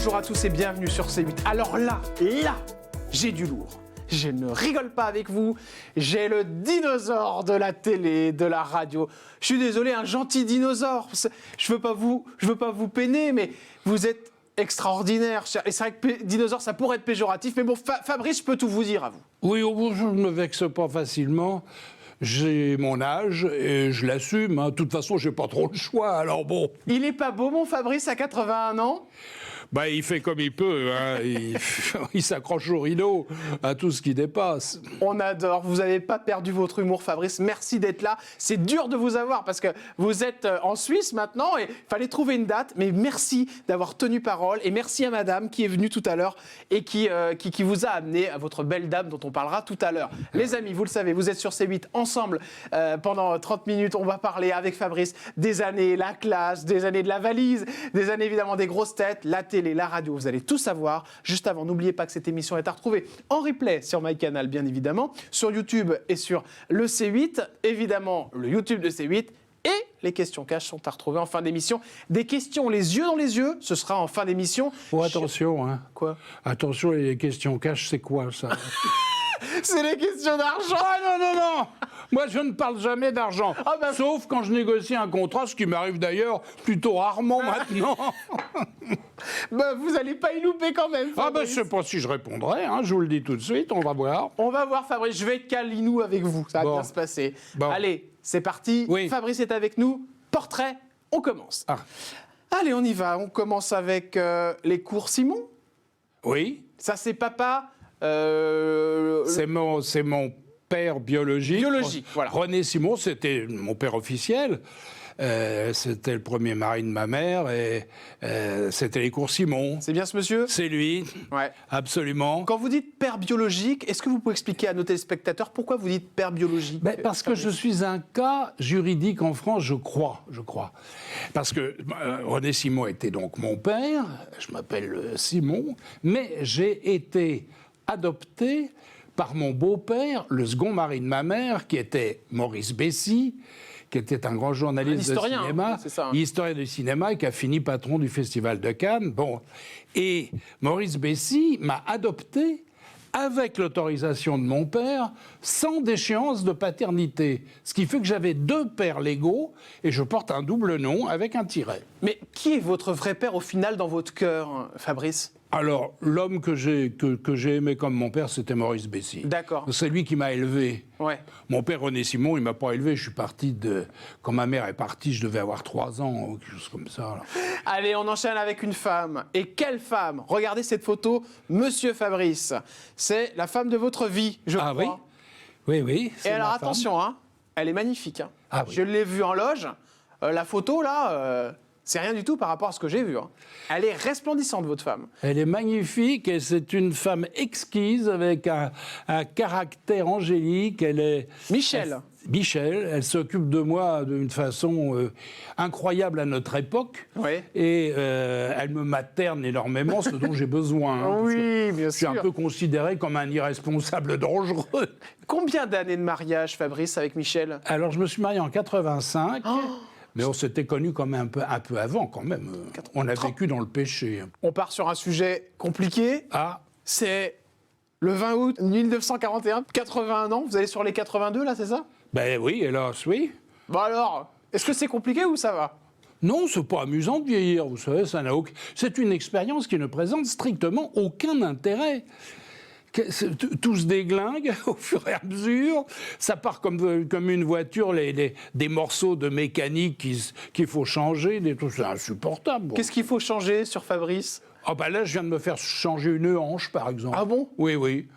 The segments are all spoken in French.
bonjour à tous et bienvenue sur C8. Alors là, j'ai du lourd. Je ne rigole pas avec vous, j'ai le dinosaure de la télé, de la radio. Je suis désolé, un gentil dinosaure. Je veux pas vous peiner, mais vous êtes extraordinaire. Et c'est vrai que dinosaure, ça pourrait être péjoratif, mais bon, Fabrice, je peux tout vous dire à vous. Oui, au bout, je ne me vexe pas facilement. J'ai mon âge et je l'assume. De toute façon, j'ai pas trop le choix, alors bon. Il est pas beau, mon Fabrice, à 81 ans? Bah, il fait comme il peut. Hein. Il s'accroche au rideau à tout ce qui dépasse. On adore. Vous n'avez pas perdu votre humour, Fabrice. Merci d'être là. C'est dur de vous avoir parce que vous êtes en Suisse maintenant et il fallait trouver une date. Mais merci d'avoir tenu parole. Et merci à madame qui est venue tout à l'heure et qui vous a amené à votre belle dame dont on parlera tout à l'heure. Les amis, vous le savez, vous êtes sur C8 ensemble pendant 30 minutes. On va parler avec Fabrice des années, la classe, des années de la valise, des années évidemment des grosses têtes, la télé, la radio, vous allez tout savoir. Juste avant, n'oubliez pas que cette émission est à retrouver en replay sur MyCanal, bien évidemment, sur YouTube et sur le C8, évidemment le YouTube de C8. Et les questions cash sont à retrouver en fin d'émission. Des questions les yeux dans les yeux, ce sera en fin d'émission. Oh, attention, hein. Quoi? Attention, les questions cash, c'est quoi ça? C'est les questions d'argent. Ah non. Moi, je ne parle jamais d'argent. Ah bah... Sauf quand je négocie un contrat, ce qui m'arrive d'ailleurs plutôt rarement maintenant. Bah, vous n'allez pas y louper quand même, Fabrice. Ah ben, je sais pas si je répondrai, hein, je vous le dis tout de suite, on va voir. On va voir, Fabrice, je vais être câlinou avec vous, ça va bien se passer. Bon. Allez, c'est parti, oui. Fabrice est avec nous, portrait, on commence. Ah. Allez, on y va, on commence avec les cours Simon. Oui. Ça, c'est papa... C'est mon père biologique. Biologique, voilà. René Simon, c'était mon père officiel. C'était le premier mari de ma mère et c'était les cours Simon. C'est bien ce monsieur? C'est lui, ouais. Absolument. Quand vous dites père biologique, est-ce que vous pouvez expliquer à nos téléspectateurs pourquoi vous dites père biologique? Parce que je suis un cas juridique en France, je crois. Parce que René Simon était donc mon père, je m'appelle Simon, mais j'ai été adopté par mon beau-père, le second mari de ma mère, qui était Maurice Bessy, qui était un grand journaliste de cinéma, c'est ça, hein. Historien du cinéma, et qui a fini patron du Festival de Cannes. Bon. Et Maurice Bessy m'a adopté avec l'autorisation de mon père, sans déchéance de paternité. Ce qui fait que j'avais deux pères légaux, et je porte un double nom avec un tiret. Mais qui est votre vrai père au final dans votre cœur, Fabrice? Alors, l'homme que j'ai aimé comme mon père, c'était Maurice Bessy. D'accord. C'est lui qui m'a élevé. Ouais. Mon père, René Simon, il m'a pas élevé. Je suis parti quand ma mère est partie, je devais avoir 3 ans, ou quelque chose comme ça. Alors. Allez, on enchaîne avec une femme. Et quelle femme? Regardez cette photo, Monsieur Fabrice. C'est la femme de votre vie, je crois. Oui. Et alors, attention, hein, elle est magnifique. Hein. Ah, oui. Je l'ai vue en loge. La photo, là... c'est rien du tout par rapport à ce que j'ai vu. Hein. Elle est resplendissante, votre femme. Elle est magnifique et c'est une femme exquise avec un caractère angélique. Elle est... Michel, elle s'occupe de moi d'une façon incroyable à notre époque. Oui. Et elle me materne énormément, ce dont j'ai besoin. Hein, oui, bien sûr. Je suis un peu considéré comme un irresponsable dangereux. Combien d'années de mariage, Fabrice, avec Michel? Alors, je me suis marié en 85. Oh. Mais on s'était connus quand même un peu avant, quand même. On a vécu dans le péché. On part sur un sujet compliqué. Ah. C'est le 20 août 1941, 81 ans. Vous allez sur les 82, là, c'est ça? Ben oui, hélas, oui. Bon alors, est-ce que c'est compliqué ou ça va? Non, c'est pas amusant de vieillir, vous savez, c'est une expérience qui ne présente strictement aucun intérêt. Tout se déglingue au fur et à mesure. Ça part comme une voiture, des morceaux de mécanique qu'il faut changer. C'est insupportable. Bon. Qu'est-ce qu'il faut changer sur Fabrice? Ah ben là, je viens de me faire changer une hanche, par exemple. Ah bon? Oui.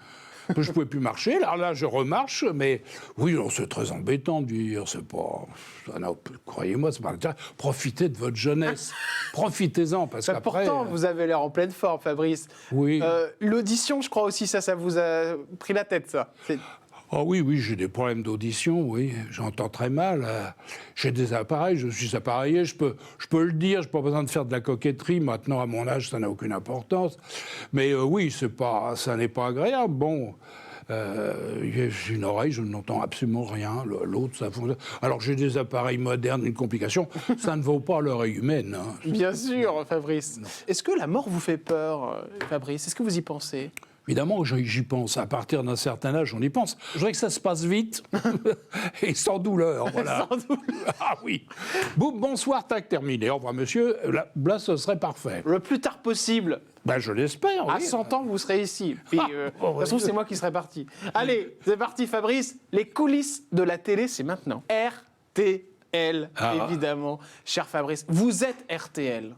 Je ne pouvais plus marcher. Alors là, je remarche, mais oui, c'est très embêtant de vieillir. C'est pas... Croyez-moi, c'est pas... Profitez de votre jeunesse. Profitez-en, parce qu'après... Pourtant, vous avez l'air en pleine forme, Fabrice. Oui. L'audition, je crois aussi, ça vous a pris la tête, ça. Ah oui, j'ai des problèmes d'audition, oui. J'entends très mal. J'ai des appareils, je suis appareillé, je peux le dire, je n'ai pas besoin de faire de la coquetterie. Maintenant, à mon âge, ça n'a aucune importance. Mais oui, ça n'est pas agréable. Bon, J'ai une oreille, je n'entends absolument rien. L'autre, ça fonctionne. Alors j'ai des appareils modernes, une complication. Ça ne vaut pas l'oreille humaine. Hein. Bien sûr, Fabrice. Est-ce que la mort vous fait peur, Fabrice? Est-ce que vous y pensez? Évidemment, j'y pense. À partir d'un certain âge, on y pense. Je voudrais que ça se passe vite et sans douleur. Voilà. Sans doute. Ah oui. Bonsoir, tac, terminé. Au revoir, monsieur. Là, ce serait parfait. Le plus tard possible. Ben, je l'espère. À Oui. 100 ans, vous serez ici. Puis, de toute façon, c'est moi qui serai parti. Allez, c'est parti, Fabrice. Les coulisses de la télé, c'est maintenant. RTL, évidemment, cher Fabrice. Vous êtes RTL.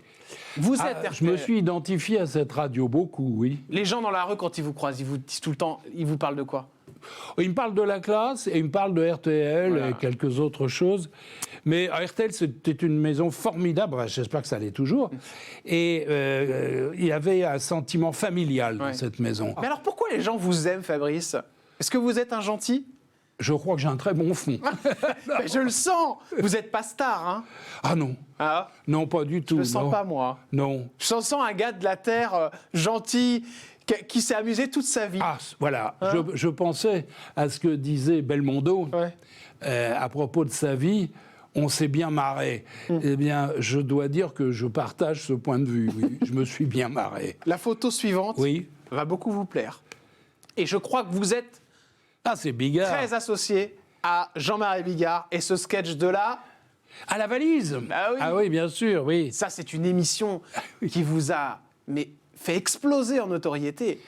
Vous êtes RTL. Je me suis identifié à cette radio beaucoup, oui. Les gens dans la rue, quand ils vous croisent, ils vous disent tout le temps, ils vous parlent de quoi? Il me parle de la classe et il me parle de RTL Voilà. et quelques autres choses. Mais RTL, c'était une maison formidable, j'espère que ça l'est toujours. Et il y avait un sentiment familial dans cette maison. Mais alors pourquoi les gens vous aiment, Fabrice? Est-ce que vous êtes un gentil? Je crois que j'ai un très bon fond. Mais je le sens. Vous n'êtes pas star, hein? Ah non, Ah, non, pas du tout. je le sens non. pas, moi. Non. Je sens un gars de la Terre gentil qui s'est amusé toute sa vie. Ah, voilà. Hein? Je pensais à ce que disait Belmondo Ouais. à propos de sa vie. On s'est bien marré. Eh bien, je dois dire que je partage ce point de vue. Oui. Je me suis bien marré. La photo suivante Oui. va beaucoup vous plaire. Et je crois que vous êtes Ah, c'est Bigard. très associé à Jean-Marie Bigard et ce sketch de là. À la valise. Bah oui. Ah oui, bien sûr, oui. Ça, c'est une émission qui vous a fait exploser en notoriété.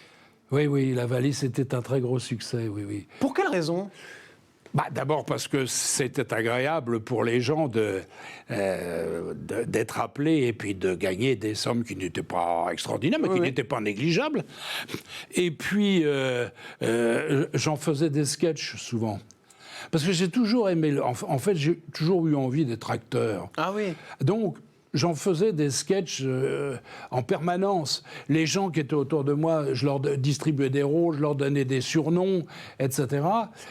Oui, oui, la valise, c'était un très gros succès, oui, oui. Pour quelle raison? D'abord parce que c'était agréable pour les gens d'être appelés et puis de gagner des sommes qui n'étaient pas extraordinaires, mais qui n'étaient pas négligeables. Et puis, j'en faisais des sketchs souvent. Parce que j'ai toujours aimé... En fait, j'ai toujours eu envie d'être acteur. Ah oui. Donc, j'en faisais des sketchs en permanence. Les gens qui étaient autour de moi, je leur distribuais des rôles, je leur donnais des surnoms, etc.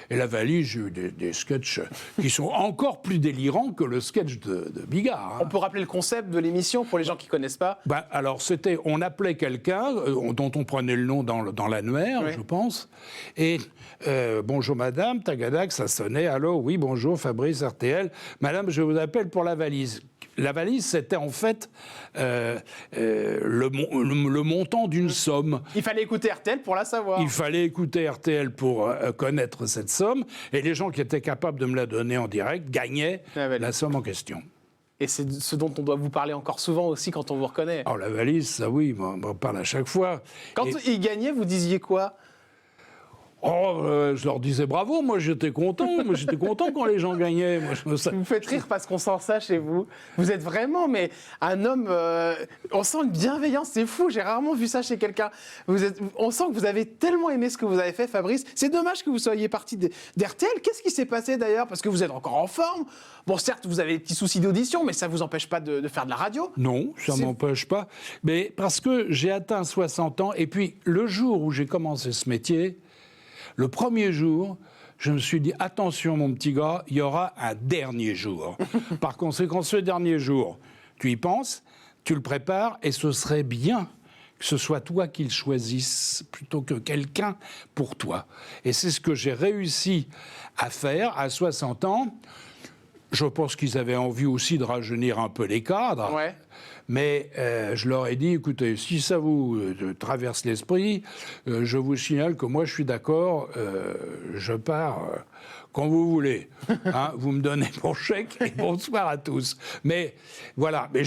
Et la valise, j'ai eu des sketchs qui sont encore plus délirants que le sketch de Bigard. Hein. On peut rappeler le concept de l'émission pour les gens qui ne connaissent pas. Alors, on appelait quelqu'un dont on prenait le nom dans l'annuaire, Oui. je pense. Et bonjour madame, tagadac, ça sonnait. Allô, oui, bonjour, Fabrice RTL. Madame, je vous appelle pour la valise. La valise, c'était en fait le montant d'une somme. Il fallait écouter RTL pour la savoir. Il fallait écouter RTL pour connaître cette somme, et les gens qui étaient capables de me la donner en direct gagnaient La valise. la somme en question. Et c'est ce dont on doit vous parler encore souvent aussi quand on vous reconnaît. Alors la valise, ça oui, on en parle à chaque fois. Quand il gagnait, vous disiez quoi? Je leur disais bravo, moi j'étais content. Moi j'étais content quand les gens gagnaient. Moi, Vous me faites rire parce qu'on sent ça chez vous. Vous êtes vraiment un homme... on sent une bienveillance, c'est fou. J'ai rarement vu ça chez quelqu'un. On sent que vous avez tellement aimé ce que vous avez fait, Fabrice. C'est dommage que vous soyez parti d'RTL. Qu'est-ce qui s'est passé d'ailleurs? Parce que vous êtes encore en forme. Bon, certes, vous avez des petits soucis d'audition, mais ça ne vous empêche pas de faire de la radio. Non, ça ne m'empêche pas. Mais parce que j'ai atteint 60 ans, et puis le jour où j'ai commencé ce métier, le premier jour, je me suis dit, attention mon petit gars, il y aura un dernier jour. Par conséquent, ce dernier jour, tu y penses, tu le prépares, et ce serait bien que ce soit toi qui le choisisses plutôt que quelqu'un pour toi. Et c'est ce que j'ai réussi à faire à 60 ans. Je pense qu'ils avaient envie aussi de rajeunir un peu les cadres. Ouais. Mais je leur ai dit, écoutez, si ça vous traverse l'esprit, je vous signale que moi, je suis d'accord, je pars quand vous voulez. Hein, vous me donnez mon chèque et bonsoir à tous. Mais voilà, mais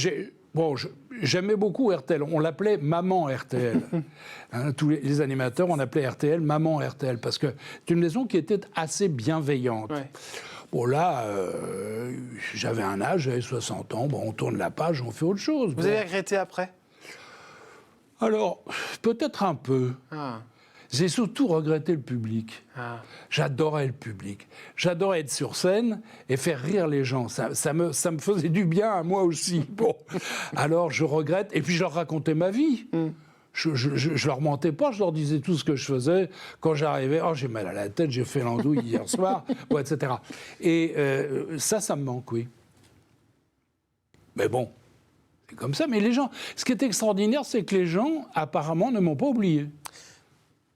j'aimais beaucoup RTL. On l'appelait Maman RTL. Hein, tous les animateurs, on appelait RTL Maman RTL, parce que c'est une maison qui était assez bienveillante. Ouais. Bon, là, j'avais un âge, j'avais 60 ans. Bon, on tourne la page, on fait autre chose. Vous avez regretté après? Alors, peut-être un peu. Ah. J'ai surtout regretté le public. Ah. J'adorais le public. J'adorais être sur scène et faire rire les gens. Ça me faisait du bien à moi aussi. Bon, alors je regrette. Et puis je leur racontais ma vie. Je leur mentais pas, je leur disais tout ce que je faisais. Quand j'arrivais, j'ai mal à la tête, j'ai fait l'andouille hier soir, bon, etc. Et ça me manque, oui. Mais bon, c'est comme ça. Mais les gens, ce qui est extraordinaire, c'est que les gens, apparemment, ne m'ont pas oublié.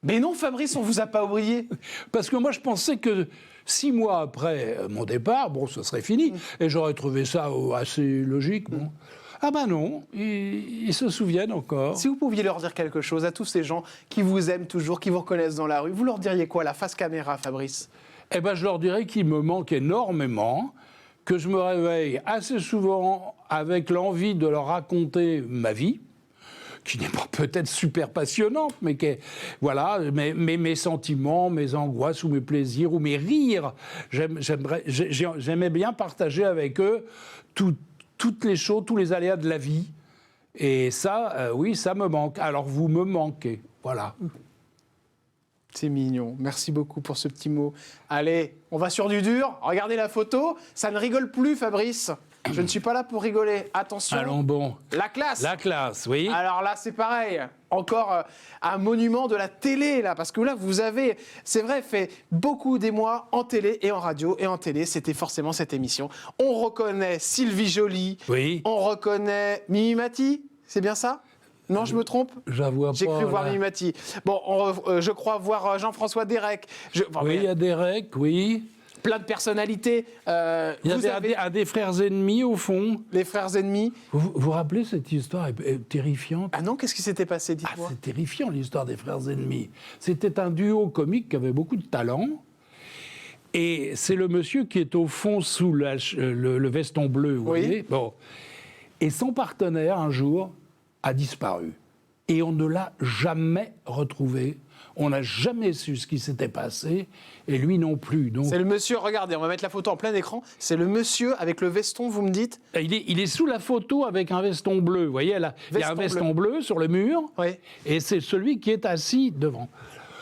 Mais non, Fabrice, on vous a pas oublié. Parce que moi, je pensais que 6 mois après mon départ, bon, ce serait fini. Et j'aurais trouvé ça assez logique. Bon. Ah ben non, ils se souviennent encore. Si vous pouviez leur dire quelque chose à tous ces gens qui vous aiment toujours, qui vous reconnaissent dans la rue, vous leur diriez quoi, la face caméra, Fabrice? Eh ben, je leur dirais qu'il me manque énormément, que je me réveille assez souvent avec l'envie de leur raconter ma vie, qui n'est pas peut-être super passionnante, mais voilà, mes sentiments, mes angoisses ou mes plaisirs ou mes rires. J'aimais bien partager avec eux toutes les choses, tous les aléas de la vie. Et ça, oui, ça me manque. Alors vous me manquez, voilà. C'est mignon. Merci beaucoup pour ce petit mot. Allez, on va sur du dur. Regardez la photo. Ça ne rigole plus, Fabrice. Je ne suis pas là pour rigoler. Attention. Allons bon. La classe. La classe, oui. Alors là, c'est pareil. Encore un monument de la télé, là. Parce que là, vous avez, c'est vrai, fait beaucoup d'émois en télé et en radio. Et en télé, c'était forcément cette émission. On reconnaît Sylvie Joly. Oui. On reconnaît Mimi Mati. C'est bien ça? Non, je me trompe? J'avoue pas. J'ai cru voir là. Mimi Mati. Bon, je crois voir Jean-François Derek. Oui, il y a Derek, oui. Plein de personnalités. Il y Vous avait avez un des frères ennemis, au fond. les frères ennemis. Vous rappelez cette histoire est terrifiante? Ah non, qu'est-ce qui s'était passé, Ah, dites-moi. c'est terrifiant, l'histoire des frères ennemis. C'était un duo comique qui avait beaucoup de talent. Et c'est le monsieur qui est au fond sous le veston bleu, vous Oui. voyez. Bon. Et son partenaire, un jour, a disparu. Et on ne l'a jamais retrouvé. On n'a jamais su ce qui s'était passé. Et lui non plus. Donc, C'est le monsieur, regardez, on va mettre la photo en plein écran. C'est le monsieur avec le veston, vous me dites? il est sous la photo avec un veston bleu. Vous voyez, là, il y a un veston bleu sur le mur. Oui. Et c'est celui qui est assis devant.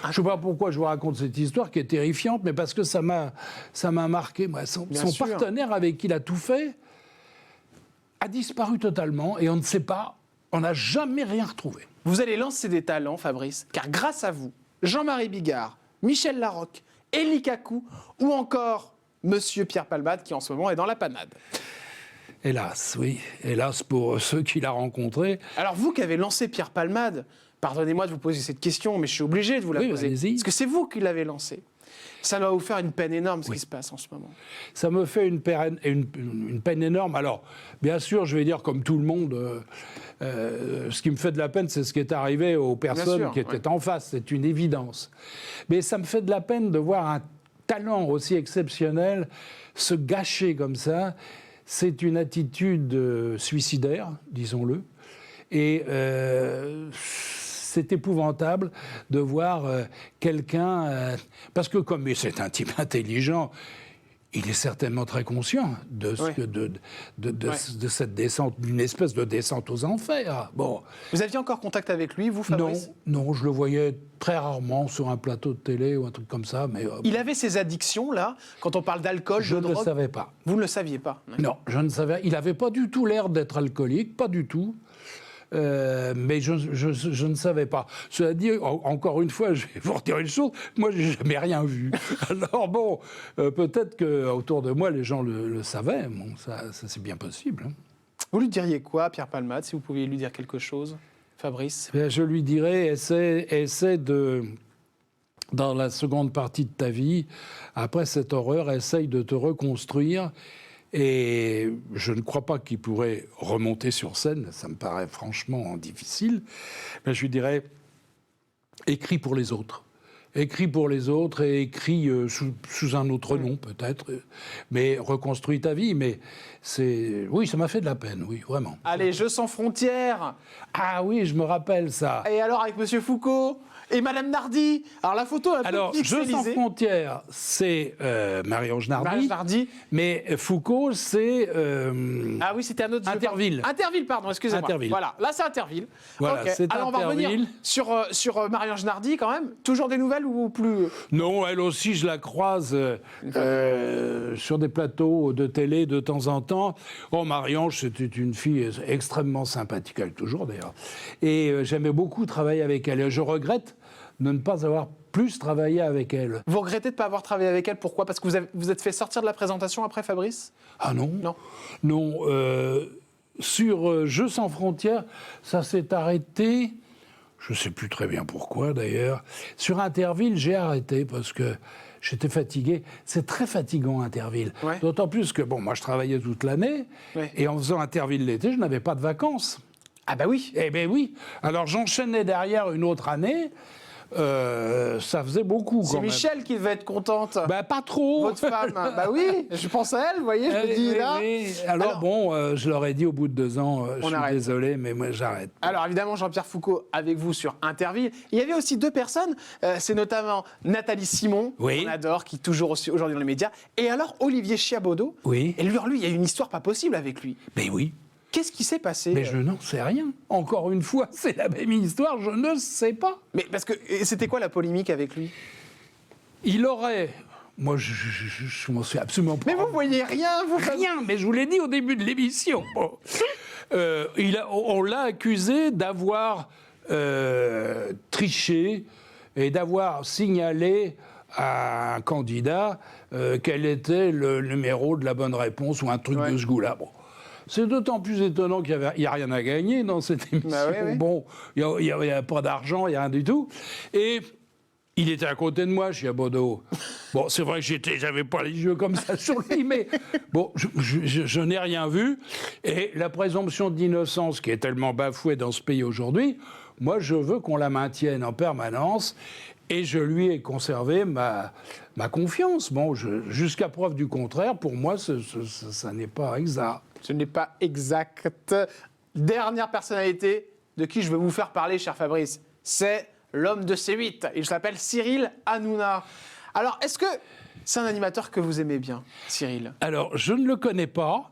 Je ne sais pas pourquoi je vous raconte cette histoire qui est terrifiante, mais parce que ça m'a marqué. Moi. Son sûr. partenaire avec qui il a tout fait a disparu totalement et on ne sait pas, on n'a jamais rien retrouvé. Vous allez lancer des talents, Fabrice, car grâce à vous, Jean-Marie Bigard, Michel Larocque, Élie Kakou ou encore monsieur Pierre Palmade qui en ce moment est dans la panade. Hélas, oui. Hélas pour ceux qu'il a rencontrés. Alors vous qui avez lancé Pierre Palmade, pardonnez-moi de vous poser cette question, mais je suis obligé de vous la Oui, poser. allez-y. Parce que c'est vous qui l'avez lancé. Ça doit vous faire une peine énorme, ce qui se passe en ce moment. Ça me fait une peine énorme. Alors, bien sûr, je vais dire comme tout le monde, ce qui me fait de la peine, c'est ce qui est arrivé aux personnes sûr, qui étaient en face. C'est une évidence. Mais ça me fait de la peine de voir un talent aussi exceptionnel se gâcher comme ça. C'est une attitude suicidaire, disons-le. Et c'est épouvantable de voir quelqu'un... parce que comme c'est un type intelligent, il est certainement très conscient de, de cette descente, d'une espèce de descente aux enfers. Bon. Vous aviez encore contact avec lui, vous, Fabrice? Non, je le voyais très rarement sur un plateau de télé ou un truc comme ça. Mais, Il avait ces addictions, là, quand on parle d'alcool, je de ne drogue? le savais pas. Vous ne le saviez pas? Non, je ne savais. Il n'avait pas du tout l'air d'être alcoolique, pas du tout. Mais je ne savais pas. Cela dit, encore une fois, je vais vous redire une chose, moi, j'ai jamais rien vu. Alors bon, peut-être qu'autour de moi, les gens le savaient. Bon, ça c'est bien possible. Hein. Vous lui diriez quoi, Pierre Palmade, si vous pouviez lui dire quelque chose, Fabrice? Bien, je lui dirais, essaie de... Dans la seconde partie de ta vie, après cette horreur, essaye de te reconstruire. Et je ne crois pas qu'il pourrait remonter sur scène, ça me paraît franchement difficile. Mais je lui dirais, écris pour les autres. Écris pour les autres et écris sous un autre nom peut-être, mais reconstruis ta vie. Mais oui, ça m'a fait de la peine, oui, vraiment. Allez, Jeux sans frontières. Ah oui, je me rappelle ça. Et alors avec Monsieur Foucault et Madame Nardi. Alors la photo un peu Alors, Jeux sans pixelisée. frontières, c'est Marie-Ange Nardi. Marie-Ange Nardi. Mais Foucault, c'est... Ah oui, c'était un autre... Interville. Interville, pardon, excusez-moi. Interville. Voilà, là c'est Interville. Voilà, Ok. c'est Alors on va revenir Interville. sur Marie-Ange Nardi quand même. Toujours des nouvelles ou plus? Non, elle aussi, je la croise sur des plateaux de télé de temps en temps. Oh, Marie-Ange, c'était une fille extrêmement sympathique, elle toujours d'ailleurs. Et j'aimais beaucoup travailler avec elle. Et je regrette de ne pas avoir plus travaillé avec elle. Vous regrettez de ne pas avoir travaillé avec elle, pourquoi? Parce que vous êtes fait sortir de la présentation après, Fabrice? Ah non? Non. Non. Sur Jeux sans frontières, ça s'est arrêté, Je ne sais plus très bien pourquoi, d'ailleurs. Sur Interville, j'ai arrêté parce que j'étais fatigué. C'est très fatigant, Interville. Ouais. D'autant plus que, moi, je travaillais toute l'année. Ouais. Et en faisant Interville l'été, je n'avais pas de vacances. Ah bah oui. Eh bien oui. Alors, j'enchaînais derrière une autre année. Ça faisait beaucoup, C'est quand même. Michel qui devait être contente. Ben, pas trop. Votre femme. Bah oui, je pense à elle, vous voyez, je me dis là. Oui. Alors, je leur ai dit au bout de 2 ans, je suis arrête. désolé, mais moi, j'arrête. Alors évidemment, Jean-Pierre Foucault avec vous sur Interville. Il y avait aussi 2 personnes, c'est notamment Nathalie Simon, Oui. qu'on adore, qui est toujours aussi aujourd'hui dans les médias, et alors Olivier Chiabodo. Oui. Et lui, il y a une histoire pas possible avec lui. Mais oui. Qu'est-ce qui s'est passé? Mais je n'en sais rien. Encore une fois, c'est la même histoire, je ne sais pas. Mais parce que et c'était quoi la polémique avec lui? Il aurait... Moi, je m'en suis absolument pas... Mais vous voyez rien, vous. Rien, mais je vous l'ai dit au début de l'émission. Bon. On l'a accusé d'avoir triché et d'avoir signalé à un candidat quel était le numéro de la bonne réponse ou un truc Ouais. de ce goût-là. Bon. C'est d'autant plus étonnant qu'il n'y a rien à gagner dans cette émission. Bah oui, oui. Bon, il n'y a pas d'argent, il n'y a rien du tout. Et il était à côté de moi, Chiabodo. Bon, c'est vrai que j'avais pas les yeux comme ça sur lui, mais bon, je n'ai rien vu. Et la présomption d'innocence qui est tellement bafouée dans ce pays aujourd'hui, moi, je veux qu'on la maintienne en permanence. Et je lui ai conservé ma confiance. Bon, jusqu'à preuve du contraire, pour moi, ça n'est pas exact. Ce n'est pas exact. Dernière personnalité de qui je veux vous faire parler, cher Fabrice, c'est l'homme de C8. Il s'appelle Cyril Hanouna. Alors, est-ce que c'est un animateur que vous aimez bien, Cyril? Alors, je ne le connais pas.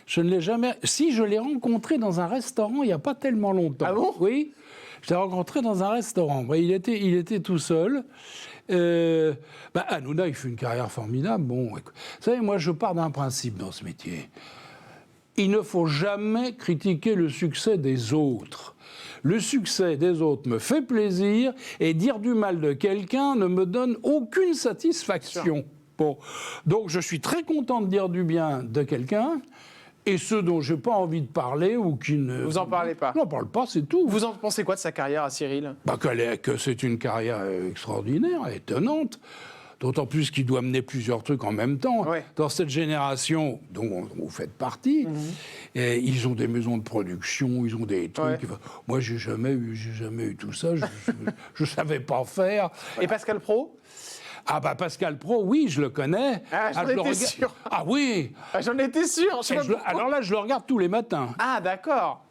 Je ne l'ai jamais... Si, je l'ai rencontré dans un restaurant il n'y a pas tellement longtemps. Ah bon? Oui. Je l'ai rencontré dans un restaurant. Il était tout seul. Hanouna, il fait une carrière formidable. Bon, vous savez, moi, je pars d'un principe dans ce métier. Il ne faut jamais critiquer le succès des autres. Le succès des autres me fait plaisir et dire du mal de quelqu'un ne me donne aucune satisfaction. Bon. Donc, je suis très content de dire du bien de quelqu'un. Et ceux dont je n'ai pas envie de parler ou qui ne... Vous en parlez pas? Je n'en parle pas, c'est tout. Vous en pensez quoi de sa carrière à Cyril? Que c'est une carrière extraordinaire, étonnante. D'autant plus qu'il doit mener plusieurs trucs en même temps. Ouais. Dans cette génération dont vous faites partie, et ils ont des maisons de production, ils ont des trucs. Ouais. Moi, j'ai jamais eu tout ça. Je savais pas faire. Et Pascal Praud? Ah Pascal Praud, oui, je le connais. Ah, j'en étais sûr. Ah oui. Ah, j'en étais sûr. Je sais pas pourquoi. Alors là, je le regarde tous les matins. Ah, d'accord.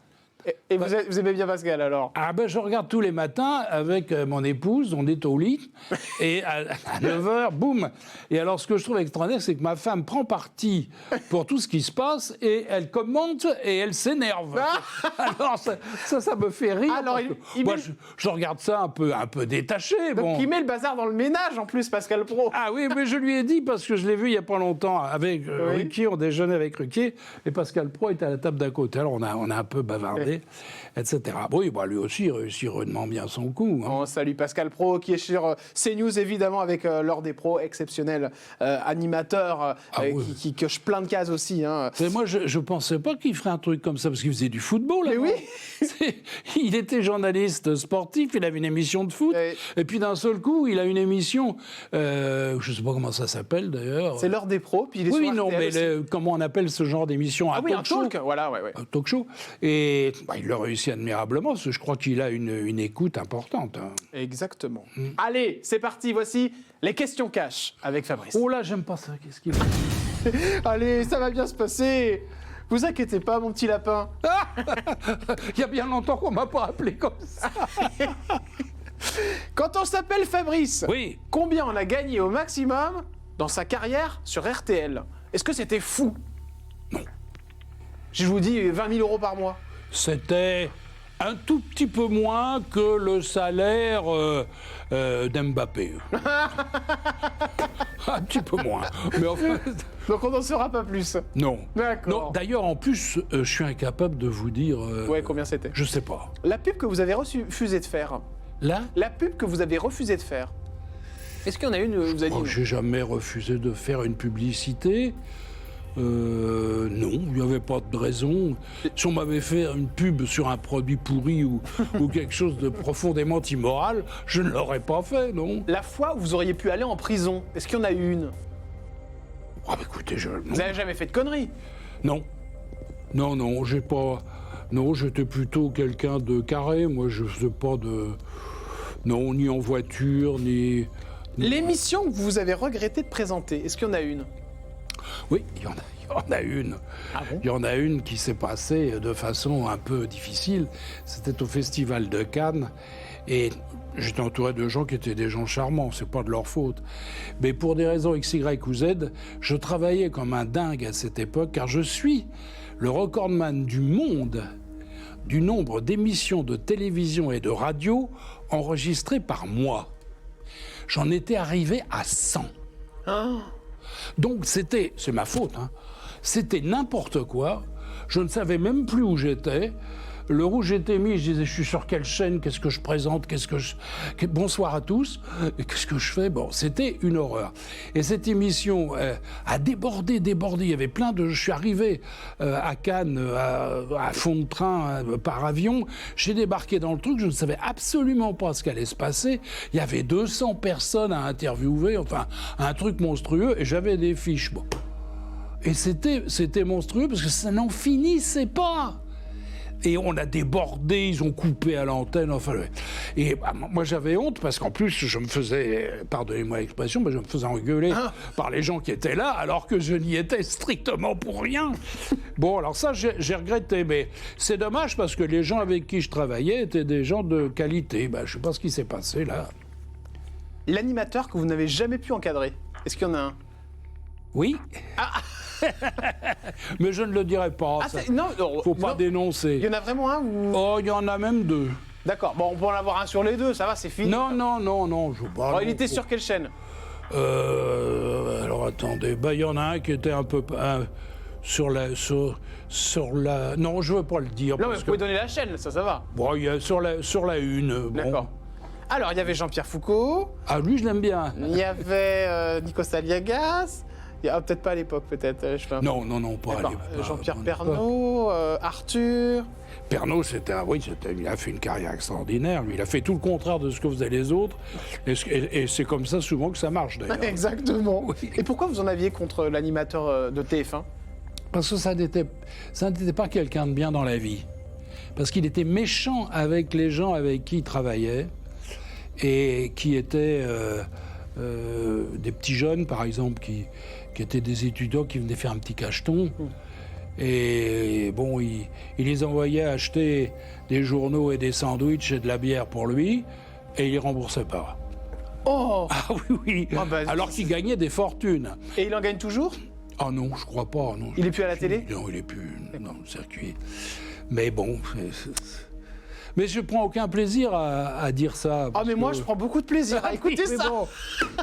Et vous aimez bien Pascal, alors? Ah je regarde tous les matins avec mon épouse, on est au lit, et à 9h, boum. Et alors, ce que je trouve extraordinaire, c'est que ma femme prend parti pour tout ce qui se passe, et elle commente, et elle s'énerve. Alors, ça me fait rire. Alors, Moi, je regarde ça un peu détaché. Donc, bon. il met le bazar dans le ménage, en plus, Pascal Praud. Ah oui, mais je lui ai dit, parce que je l'ai vu il n'y a pas longtemps avec Ruquier, on déjeunait avec Ruquier, et Pascal Praud était à la table d'à côté. Alors, on a un peu bavardé. Etc. Oui, lui aussi, il réussit rudement bien son coup. Hein. On salue Pascal Praud, qui est sur CNews, évidemment, avec l'heure des pros, exceptionnel animateur, qui coche plein de cases aussi. Hein. Mais moi, je ne pensais pas qu'il ferait un truc comme ça, parce qu'il faisait du football. Mais oui. Il était journaliste sportif, il avait une émission de foot, Oui. et puis d'un seul coup, il a une émission, je ne sais pas comment ça s'appelle d'ailleurs. C'est l'heure des pros, puis il est Oui, sur non, RTL mais aussi. comment on appelle ce genre d'émission? Ah oui, un talk, voilà, ouais. Un talk show. Et il le réussit admirablement, parce que je crois qu'il a une écoute importante. Hein. Exactement. Allez, c'est parti, voici les questions cash avec Fabrice. Oh là, j'aime pas ça, qu'est-ce qu'il fait? Allez, ça va bien se passer. Vous inquiétez pas, mon petit lapin. Il y a bien longtemps qu'on m'a pas appelé comme ça. Quand on s'appelle Fabrice, Oui. combien on a gagné au maximum dans sa carrière sur RTL? Est-ce que c'était fou? Non. Je vous dis 20 000 € par mois. C'était un tout petit peu moins que le salaire d'Mbappé. Un petit peu moins. Mais enfin, Donc on n'en saura pas plus. non. D'accord. Non, d'ailleurs, en plus, je suis incapable de vous dire... Ouais, combien c'était? Je sais pas. La pub que vous avez refusé de faire. Là, La pub que vous avez refusé de faire. Est-ce qu'il y en a une où vous avez dit non? j'ai jamais refusé de faire une publicité. Non, il n'y avait pas de raison. Si on m'avait fait une pub sur un produit pourri ou quelque chose de profondément immoral, je ne l'aurais pas fait, non. La fois où vous auriez pu aller en prison, est-ce qu'il y en a eu une? Ah bah écoutez, Vous n'avez jamais fait de conneries? Non. Non, j'ai pas... Non, j'étais plutôt quelqu'un de carré. Moi, je faisais pas de... Non, ni en voiture, ni... L'émission que vous avez regretté de présenter, est-ce qu'il y en a une? Oui, il y en a une. Ah bon? Il y en a une qui s'est passée de façon un peu difficile. C'était au Festival de Cannes. Et j'étais entouré de gens qui étaient des gens charmants, c'est pas de leur faute. Mais pour des raisons X, Y ou Z, je travaillais comme un dingue à cette époque, car je suis le recordman du monde du nombre d'émissions de télévision et de radio enregistrées par mois. J'en étais arrivé à 100. Donc c'est ma faute, hein. C'était n'importe quoi. Je ne savais même plus où j'étais. Le rouge était mis, je disais, je suis sur quelle chaîne, qu'est-ce que je présente, bonsoir à tous, qu'est-ce que je fais? Bon, c'était une horreur. Et cette émission a débordé, il y avait plein de... Je suis arrivé à Cannes à fond de train, par avion, j'ai débarqué dans le truc, je ne savais absolument pas ce qu'allait se passer, il y avait 200 personnes à interviewer, enfin, un truc monstrueux, et j'avais des fiches, bon. Et c'était monstrueux, parce que ça n'en finissait pas. Et on a débordé, ils ont coupé à l'antenne, enfin... Et moi, j'avais honte, parce qu'en plus, je me faisais, pardonnez-moi l'expression, mais je me faisais engueuler par les gens qui étaient là, alors que je n'y étais strictement pour rien. Bon, alors ça, j'ai regretté, mais c'est dommage, parce que les gens avec qui je travaillais étaient des gens de qualité. Ben, je sais pas ce qui s'est passé, là. L'animateur que vous n'avez jamais pu encadrer, est-ce qu'il y en a un? Oui. Mais je ne le dirai pas. Non, faut pas dénoncer. Il y en a vraiment un ou... Oh, il y en a même deux. D'accord, bon, on peut en avoir un sur les deux, ça va, c'est fini. Non, je veux pas. Alors, il était sur quelle chaîne? Alors attendez, il y en a un qui était un peu sur la. Non, je veux pas le dire. Non, mais vous pouvez donner la chaîne, ça va. Bon, il y a sur la une. Bon. D'accord. Alors, il y avait Jean-Pierre Foucault. Ah, lui, je l'aime bien. Il y avait Nikos Aliagas. Peut-être pas à l'époque, peut-être. Non, pas à l'époque. Jean-Pierre Pernaut, Arthur. Pernaut, il a fait une carrière extraordinaire. Lui, il a fait tout le contraire de ce que faisaient les autres. Et c'est comme ça souvent que ça marche, d'ailleurs. Exactement. Oui. Et pourquoi vous en aviez contre l'animateur de TF1? Parce que ça n'était pas quelqu'un de bien dans la vie. Parce qu'il était méchant avec les gens avec qui il travaillait et qui étaient des petits jeunes, par exemple, qui étaient des étudiants qui venaient faire un petit cacheton. Et bon, il les envoyait acheter des journaux et des sandwichs et de la bière pour lui, et il les remboursait pas. Oh! Ah oui. Oh bah, alors qu'il gagnait des fortunes. Et il en gagne toujours? Ah non, je crois pas. Non. Il est plus à la télé? Non, il est plus dans le circuit. Mais bon... Mais je prends aucun plaisir à dire ça. Ah, mais moi, je prends beaucoup de plaisir à écouter ça. Bon,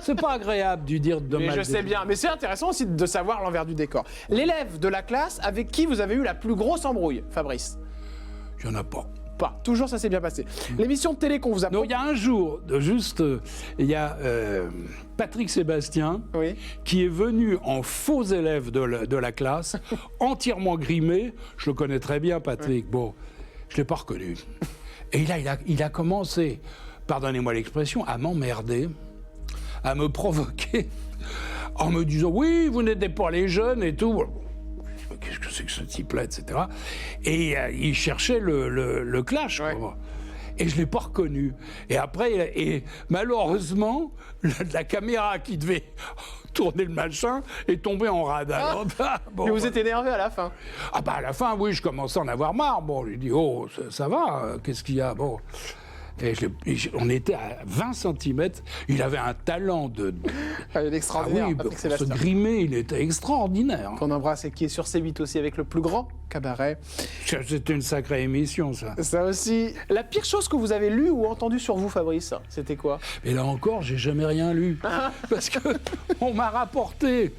c'est pas agréable de dire de mal. Mais je sais bien. Mais c'est intéressant aussi de savoir l'envers du décor. L'élève de la classe avec qui vous avez eu la plus grosse embrouille, Fabrice? Il n'y en a pas. Pas. Toujours, ça s'est bien passé. L'émission de télé qu'on vous a... Non, il y a un jour, il y a Patrick Sébastien qui est venu en faux élève de la classe, entièrement grimé. Je le connais très bien, Patrick. Bon, je ne l'ai pas reconnu. Et là, il a commencé, pardonnez-moi l'expression, à m'emmerder, à me provoquer, en me disant « Oui, vous n'êtes pas les jeunes et tout ». Qu'est-ce que c'est que ce type-là, etc. Et il cherchait le clash, quoi. Et je ne l'ai pas reconnu. Et après, malheureusement, la caméra qui devait tourner le machin est tombée en rade. Alors, bon, et vous êtes énervé à la fin? Ah bah à la fin, oui, je commençais à en avoir marre. Bon, je lui dis, oh, ça va, qu'est-ce qu'il y a? Bon. Et on était à 20 cm. Il avait un talent de... Il est extraordinaire. Ah oui, pour se grimer, il était extraordinaire. Qu'on embrasse et qui est sur C8 aussi avec le plus grand cabaret. C'était une sacrée émission, ça. Ça aussi. La pire chose que vous avez lue ou entendue sur vous, Fabrice, c'était quoi? Et là encore, j'ai jamais rien lu. Parce que on m'a rapporté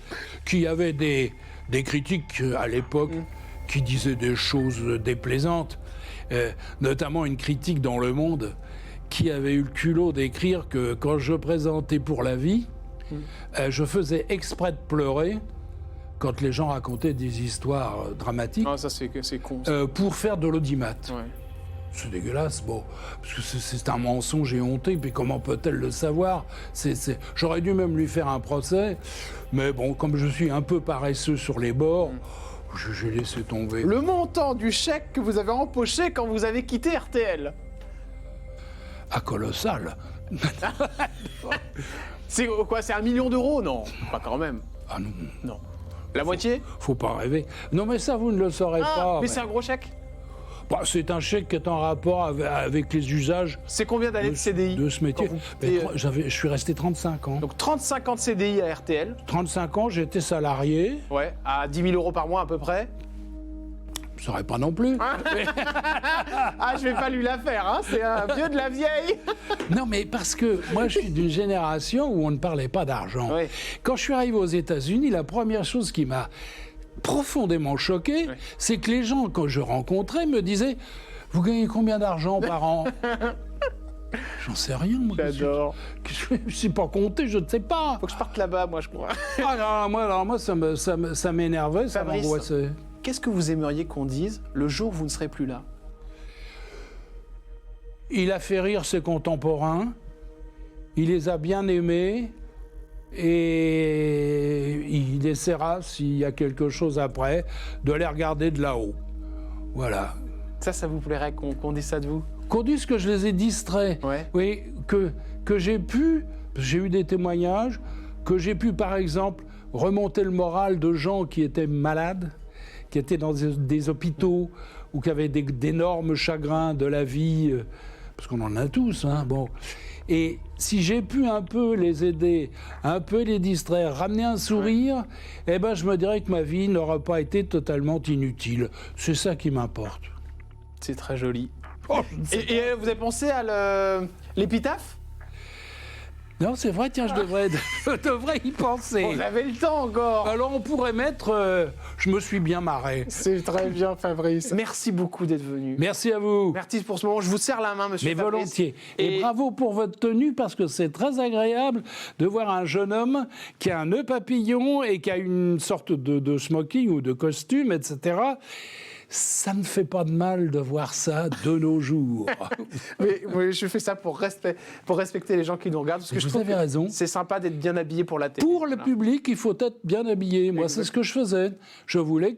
qu'il y avait des critiques à l'époque qui disaient des choses déplaisantes. Notamment une critique dans Le Monde qui avait eu le culot d'écrire que quand je présentais Pour la vie, je faisais exprès de pleurer quand les gens racontaient des histoires dramatiques Ah, ça, c'est con. pour faire de l'audimat. Ouais. C'est dégueulasse, bon, parce que c'est un mensonge et honteux, puis comment peut-elle le savoir? J'aurais dû même lui faire un procès, mais bon, comme je suis un peu paresseux sur les bords, j'ai laissé tomber. Le montant du chèque que vous avez empoché quand vous avez quitté RTL. Ah, colossal. C'est quoi? C'est 1 million d'euros? Non, pas quand même. Ah non, Non. La moitié? faut pas rêver. Non, mais ça, vous ne le saurez pas. Mais c'est un gros chèque. Bah, c'est un chèque qui est en rapport avec les usages C'est combien d'années de CDI de ce métier. quand vous Mais quittez, je suis resté 35 ans. Donc 35 ans de CDI à RTL. 35 ans, j'étais salarié. Ouais, à 10 000 euros par mois à peu près. Je ne saurais pas non plus. Ah, je vais pas lui la faire, hein. C'est un vieux de la vieille. Non, mais parce que moi, je suis d'une génération où on ne parlait pas d'argent. Ouais. Quand je suis arrivé aux États-Unis, la première chose qui m'a profondément choqué, c'est que les gens, quand je rencontrais, me disaient « Vous gagnez combien d'argent par an ?» J'en sais rien, moi. J'adore. Je ne sais pas compter, je ne sais pas. Faut que je parte là-bas, moi, je crois. Ah non, moi, ça m'énervait, ça Fabrice. m'angoissait. Qu'est-ce que vous aimeriez qu'on dise le jour où vous ne serez plus là? Il a fait rire ses contemporains, il les a bien aimés, et il essaiera, s'il y a quelque chose après, de les regarder de là-haut. Voilà. Ça vous plairait qu'on dise ça de vous? Qu'on dise que je les ai distraits. Ouais. Oui, que j'ai eu des témoignages, que j'ai pu, par exemple, remonter le moral de gens qui étaient malades, qui étaient dans des hôpitaux ou qui avaient d'énormes chagrins de la vie, parce qu'on en a tous, hein, bon. Et si j'ai pu un peu les aider, un peu les distraire, ramener un sourire, eh ben je me dirais que ma vie n'aura pas été totalement inutile. C'est ça qui m'importe. C'est très joli. Oh, Et vous avez pensé à l'épitaphe? non, c'est vrai, tiens, je devrais y penser. Vous avez le temps encore. Alors on pourrait mettre je me suis bien marré. C'est très bien, Fabrice. Merci beaucoup d'être venu. Merci à vous. Merci pour ce moment. Je vous serre la main, monsieur Mais Fabrice. volontiers. Et bravo pour votre tenue, parce que c'est très agréable de voir un jeune homme qui a un nœud papillon et qui a une sorte de smoking ou de costume, etc. Ça ne fait pas de mal de voir ça de nos jours. Mais je fais ça pour respecter les gens qui nous regardent. Parce que Vous je trouve avez que raison. c'est sympa d'être bien habillé pour la télé. Pour le Voilà. public, il faut être bien habillé. Moi, c'est ce que je faisais. Je voulais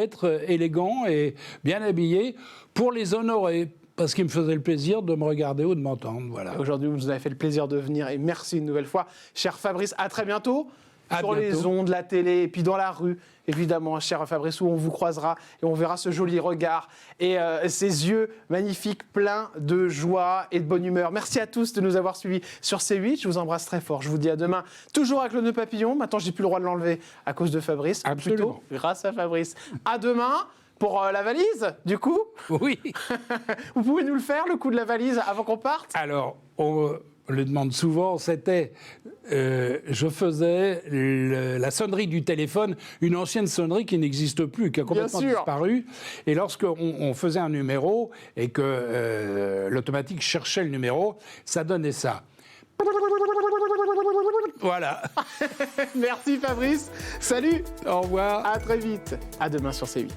être élégant et bien habillé pour les honorer, parce qu'ils me faisaient le plaisir de me regarder ou de m'entendre. Voilà. Aujourd'hui, vous nous avez fait le plaisir de venir et merci une nouvelle fois. Cher Fabrice, à très bientôt. À sur bientôt. les ondes, la télé et puis dans la rue, évidemment, cher Fabrice, où on vous croisera et on verra ce joli regard et ces yeux magnifiques, pleins de joie et de bonne humeur. Merci à tous de nous avoir suivis sur C8. Je vous embrasse très fort. Je vous dis à demain, toujours avec le nœud papillon. Maintenant, je n'ai plus le droit de l'enlever à cause de Fabrice. Absolument. Plutôt grâce à Fabrice. À demain pour la valise, du coup. Oui. Vous pouvez nous le faire, le coup de la valise, avant qu'on parte? Alors, on le demande souvent, je faisais la sonnerie du téléphone, une ancienne sonnerie qui n'existe plus, qui a complètement Bien sûr. disparu. Et lorsqu'on faisait un numéro et que l'automatique cherchait le numéro, ça donnait ça. Voilà. Merci Fabrice. Salut. Au revoir. À très vite. À demain sur C8.